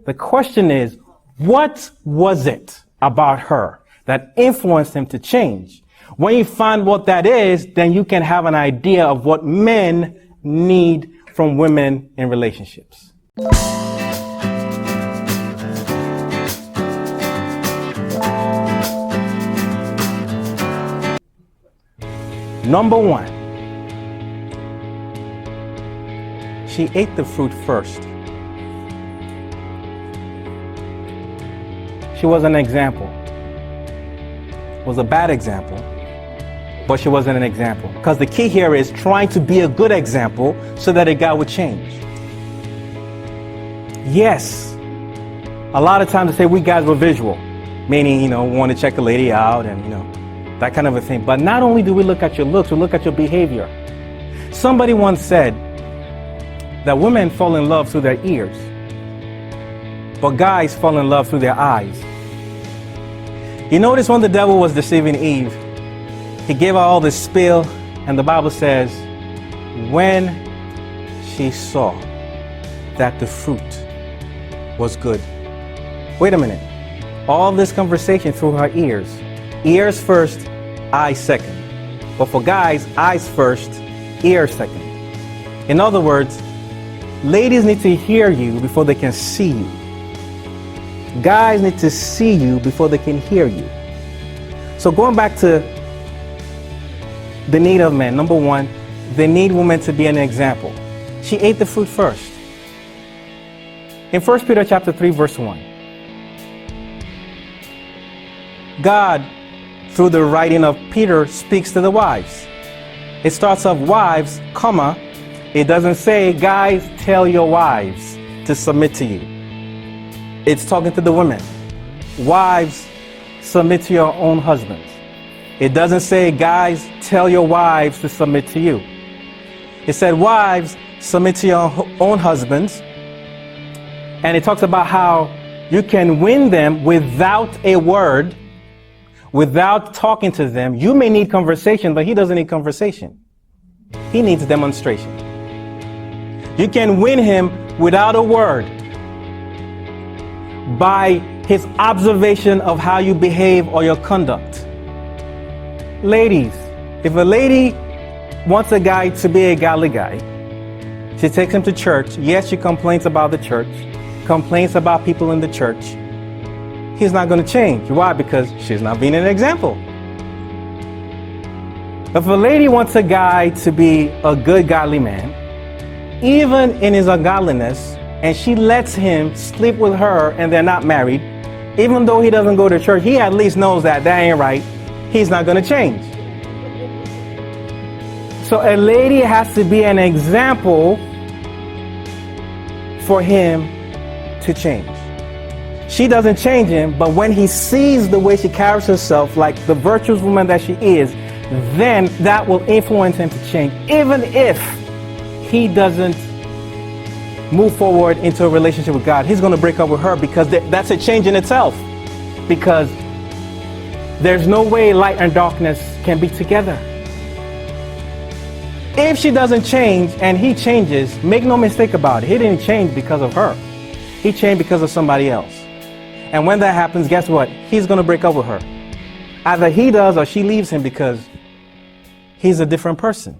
The question is, what was it about her that influenced him to change? When you find what that is, then you can have an idea of what men need from women in relationships. Number one, she ate the fruit first. She was an example. It was a bad example, but she wasn't an example. Because the key here is trying to be a good example so that a guy would change. Yes, a lot of times they say we guys were visual, meaning, want to check a lady out and, that kind of a thing. But not only do we look at your looks, we look at your behavior. Somebody once said that women fall in love through their ears, but guys fall in love through their eyes. You notice when the devil was deceiving Eve, he gave her all this spiel, and the Bible says, when she saw that the fruit was good. Wait a minute. All this conversation through her ears. Ears first, eyes second. But for guys, eyes first, ears second. In other words, ladies need to hear you before they can see you. Guys need to see you before they can hear you. So going back to the need of men, number one, they need women to be an example. She ate the fruit first. In 1 Peter chapter 3, verse 1, God, through the writing of Peter, speaks to the wives. It starts off wives, comma. It doesn't say, guys, tell your wives to submit to you. It's talking to the women. Wives, submit to your own husbands. It doesn't say, guys, tell your wives to submit to you. It said, wives, submit to your own husbands. And it talks about how you can win them without a word, without talking to them. You may need conversation, but he doesn't need conversation. He needs demonstration. You can win him without a word, by his observation of how you behave or your conduct. Ladies, if a lady wants a guy to be a godly guy, she takes him to church. Yes, she complains about the church, complains about people in the church. He's not going to change. Why? Because she's not being an example. If a lady wants a guy to be a good godly man, even in his ungodliness, and she lets him sleep with her and they're not married, even though he doesn't go to church, he at least knows that ain't right. He's not going to change. So a lady has to be an example for him to change. She doesn't change him, but when he sees the way she carries herself, like the virtuous woman that she is, then that will influence him to change, even if he doesn't move forward into a relationship with God. He's going to break up with her because that's a change in itself. Because there's no way light and darkness can be together. If she doesn't change and he changes, make no mistake about it, he didn't change because of her. He changed because of somebody else. And when that happens, guess what? He's going to break up with her. Either he does or she leaves him because he's a different person.